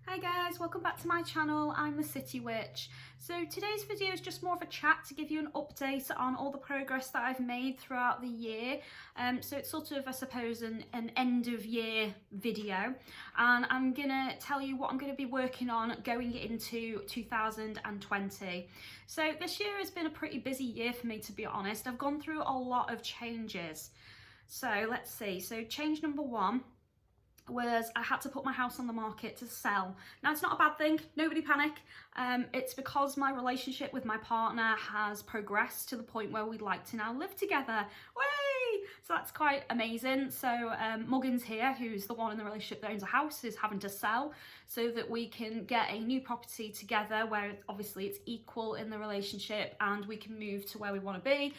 Hi guys, welcome back to my channel. I'm the City Witch. So today's video is just more of a chat to give you an update on all the progress that I've made throughout the year. So it's sort of, I suppose, an end of year video, and I'm gonna tell you what I'm gonna be working on going into 2020. So this year has been a pretty busy year for me, to be honest. I've gone through a lot of changes. So let's see. So change number one was I had to put my house on the market to sell. Now, it's not a bad thing, nobody panic. It's because my relationship with my partner has progressed to the point where we'd like to now live together. Way! So that's quite amazing. So Muggins here, who's the one in the relationship that owns a house, is having to sell so that we can get a new property together where obviously it's equal in the relationship and we can move to where we want to be.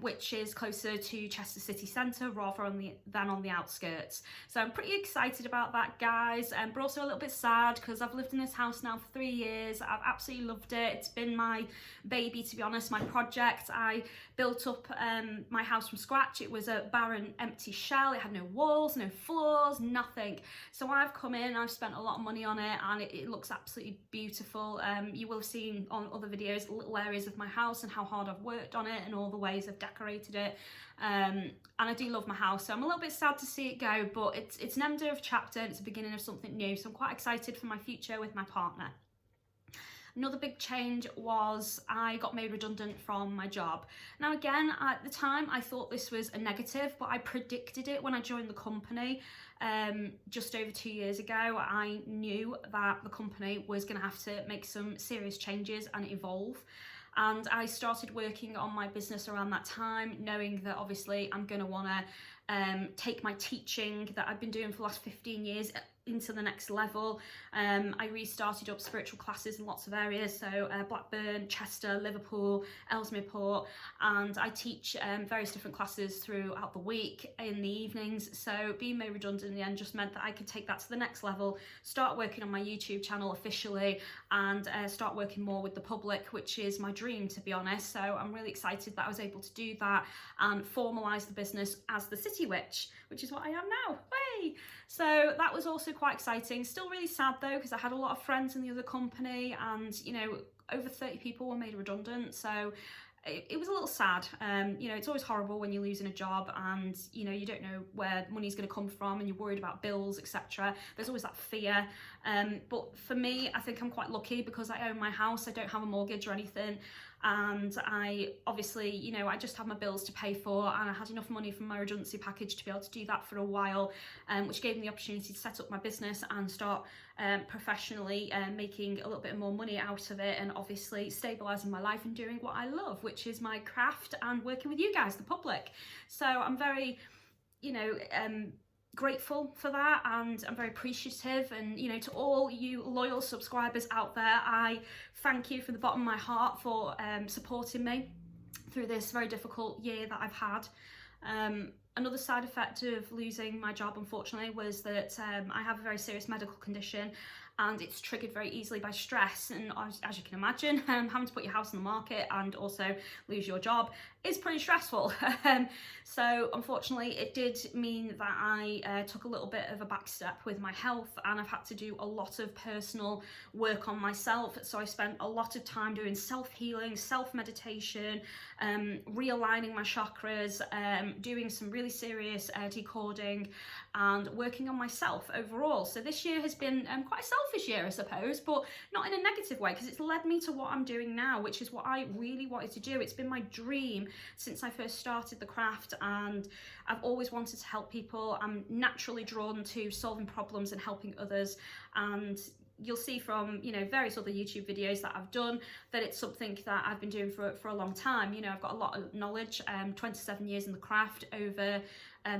Which is closer to Chester city centre rather than on the outskirts. So I'm pretty excited about that, guys, but also a little bit sad because I've lived in this house now for 3 years. I've absolutely loved it. It's been my baby, to be honest, my project. I built up my house from scratch. It was a barren, empty shell. It had no walls, no floors, nothing. So I've come in, I've spent a lot of money on it, and it looks absolutely beautiful. You will have seen on other videos little areas of my house and how hard I've worked on it and all the ways I've decorated it, and I do love my house, so I'm a little bit sad to see it go, but it's an end of chapter and it's the beginning of something new, so I'm quite excited for my future with my partner. Another big change was I got made redundant from my job. Now again, at the time I thought this was a negative, but I predicted it when I joined the company just over 2 years ago. I knew that the company was going to have to make some serious changes and evolve. And I started working on my business around that time, knowing that obviously I'm going to want to take my teaching that I've been doing for the last 15 years into the next level. I restarted up spiritual classes in lots of areas, so Blackburn, Chester, Liverpool, Ellesmere Port, and I teach various different classes throughout the week in the evenings. So being made redundant in the end just meant that I could take that to the next level, start working on my YouTube channel officially, and start working more with the public, which is my dream, to be honest. So I'm really excited that I was able to do that and formalise the business as the City Witch, which is what I am now. Way! So that was also quite exciting. Still really sad though, because I had a lot of friends in the other company, and you know, over 30 people were made redundant, so it was a little sad. You know, it's always horrible when you're losing a job and you know, you don't know where money's going to come from and you're worried about bills, etc. There's always that fear, but for me, I think I'm quite lucky because I own my house. I don't have a mortgage or anything, and I obviously, you know, I just have my bills to pay for, and I had enough money from my redundancy package to be able to do that for a while, which gave me the opportunity to set up my business and start professionally making a little bit more money out of it, and obviously stabilising my life and doing what I love, which is my craft and working with you guys, the public. So I'm very, you know, grateful for that, and I'm very appreciative, and you know, to all you loyal subscribers out there, I thank you from the bottom of my heart for supporting me through this very difficult year that I've had. Another side effect of losing my job, unfortunately, was that I have a very serious medical condition, and it's triggered very easily by stress. And as you can imagine, having to put your house on the market and also lose your job is pretty stressful. So unfortunately, it did mean that I took a little bit of a back step with my health, and I've had to do a lot of personal work on myself. So I spent a lot of time doing self-healing, self-meditation, realigning my chakras, doing some really serious decoding, and working on myself overall. So this year has been quite a selfish year, I suppose, but not in a negative way, because it's led me to what I'm doing now, which is what I really wanted to do. It's been my dream since I first started the craft, and I've always wanted to help people. I'm naturally drawn to solving problems and helping others, and you'll see from, you know, various other YouTube videos that I've done that it's something that I've been doing for a long time. You know, I've got a lot of knowledge, 27 years in the craft, over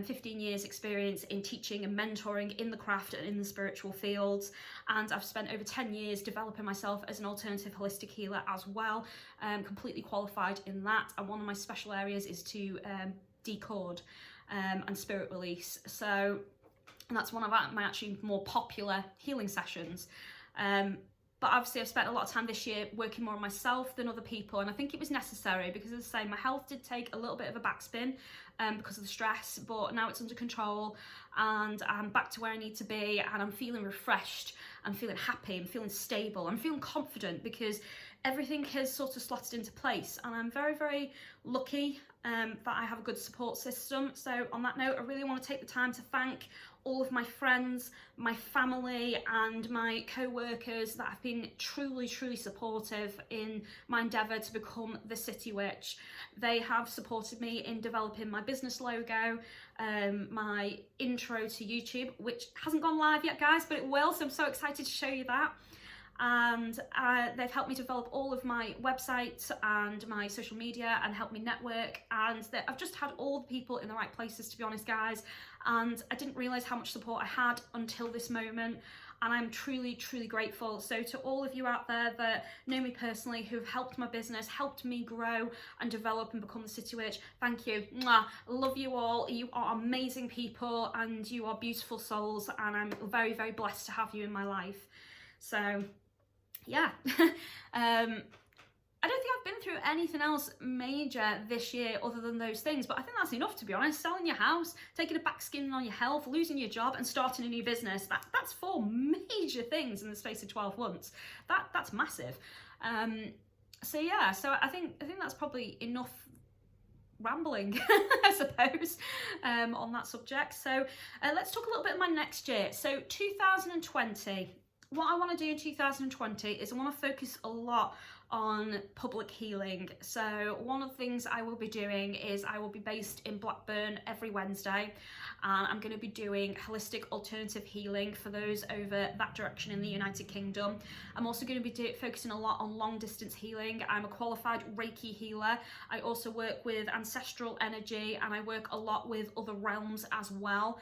15 years experience in teaching and mentoring in the craft and in the spiritual fields, and I've spent over 10 years developing myself as an alternative holistic healer as well, completely qualified in that, and one of my special areas is to decode and spirit release. So, and that's one of my actually more popular healing sessions. But obviously I've spent a lot of time this year working more on myself than other people, and I think it was necessary because, as I say, my health did take a little bit of a backspin because of the stress, but now it's under control and I'm back to where I need to be, and I'm feeling refreshed, I'm feeling happy, I'm feeling stable, I'm feeling confident because everything has sort of slotted into place, and I'm very, very lucky that I have a good support system. So on that note, I really want to take the time to thank all of my friends, my family and my co-workers that have been truly, truly supportive in my endeavour to become the City Witch. They have supported me in developing my business logo, my intro to YouTube, which hasn't gone live yet, guys, but it will, so I'm so excited to show you that. And they've helped me develop all of my websites and my social media and helped me network, and I've just had all the people in the right places, to be honest, guys, and I didn't realise how much support I had until this moment, and I'm truly, truly grateful. So to all of you out there that know me personally, who've helped my business, helped me grow and develop and become the City Witch, thank you. Mwah. I love you all. You are amazing people and you are beautiful souls, and I'm very, very blessed to have you in my life. So yeah, I don't think I've been through anything else major this year other than those things, but I think that's enough, to be honest. Selling your house, taking a backskin on your health, losing your job and starting a new business, that's 4 major things in the space of 12 months. That's massive. So yeah, so I think that's probably enough rambling, I suppose, on that subject. So let's talk a little bit about my next year. So 2020. What I want to do in 2020 is I want to focus a lot on public healing. So one of the things I will be doing is I will be based in Blackburn every Wednesday, and I'm going to be doing holistic alternative healing for those over that direction in the United Kingdom. I'm also going to be focusing a lot on long distance healing. I'm a qualified Reiki healer. I also work with ancestral energy, and I work a lot with other realms as well.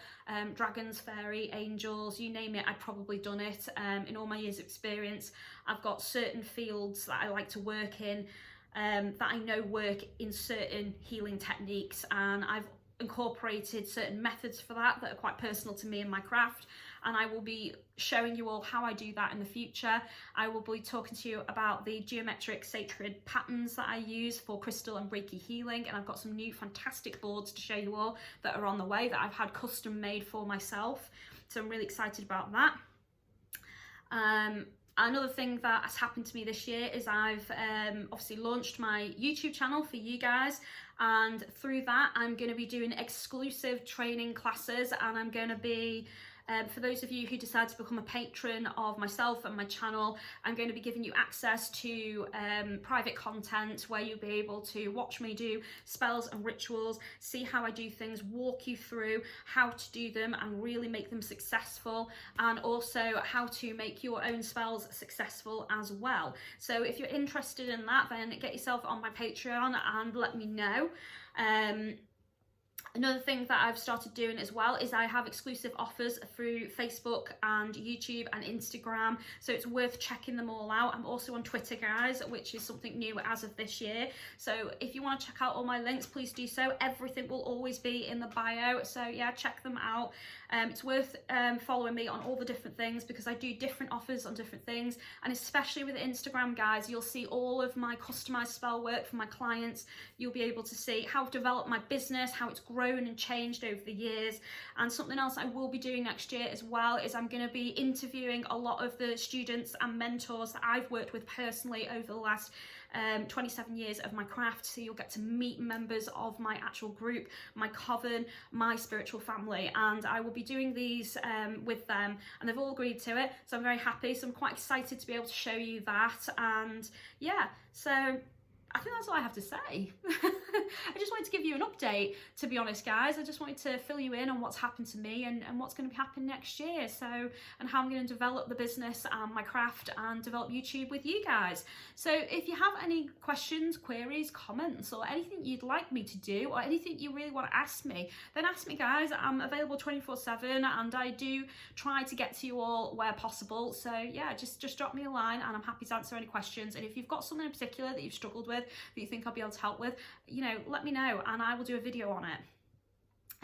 Dragons, fairy, angels, you name it, I've probably done it. In all my years of experience, I've got certain fields that I like to work in, that I know work in certain healing techniques, and I've incorporated certain methods for that are quite personal to me and my craft, and I will be showing you all how I do that in the future. I will be talking to you about the geometric sacred patterns that I use for crystal and Reiki healing, and I've got some new fantastic boards to show you all that are on the way that I've had custom made for myself, so I'm really excited about that. Another thing that has happened to me this year is I've obviously launched my YouTube channel for you guys, and through that I'm going to be doing exclusive training classes, and I'm going to be for those of you who decide to become a patron of myself and my channel, I'm going to be giving you access to private content where you'll be able to watch me do spells and rituals, see how I do things, walk you through how to do them and really make them successful, and also how to make your own spells successful as well. So if you're interested in that, then get yourself on my Patreon and let me know. Another thing that I've started doing as well is I have exclusive offers through Facebook and YouTube and Instagram, so it's worth checking them all out. I'm also on Twitter, guys, which is something new as of this year, so if you want to check out all my links, please do so. Everything will always be in the bio, so yeah, check them out. It's worth following me on all the different things because I do different offers on different things, and especially with Instagram, guys, you'll see all of my customized spell work for my clients. You'll be able to see how I've developed my business, how it's grown and changed over the years. And something else I will be doing next year as well is I'm going to be interviewing a lot of the students and mentors that I've worked with personally over the last 27 years of my craft, so you'll get to meet members of my actual group, my coven, my spiritual family, and I will be doing these with them, and they've all agreed to it, so I'm very happy. So I'm quite excited to be able to show you that, and yeah, so I think that's all I have to say. I just wanted to give you an update, to be honest, guys. I just wanted to fill you in on what's happened to me and what's going to be happening next year. So, and how I'm going to develop the business and my craft and develop YouTube with you guys. So if you have any questions, queries, comments, or anything you'd like me to do, or anything you really want to ask me, then ask me, guys. I'm available 24/7, and I do try to get to you all where possible. So yeah, just drop me a line and I'm happy to answer any questions. And if you've got something in particular that you've struggled with, that you think I'll be able to help with, you know, let me know and I will do a video on it.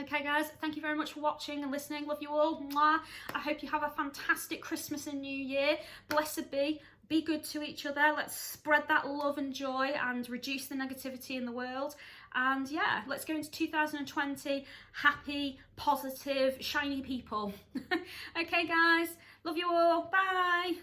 Okay, guys, thank you very much for watching and listening. Love you all. Mwah. I hope you have a fantastic Christmas and New Year. Blessed be be good to each other. Let's spread that love and joy and reduce the negativity in the world. And yeah, let's go into 2020 happy, positive, shiny people. Okay guys, love you all, bye.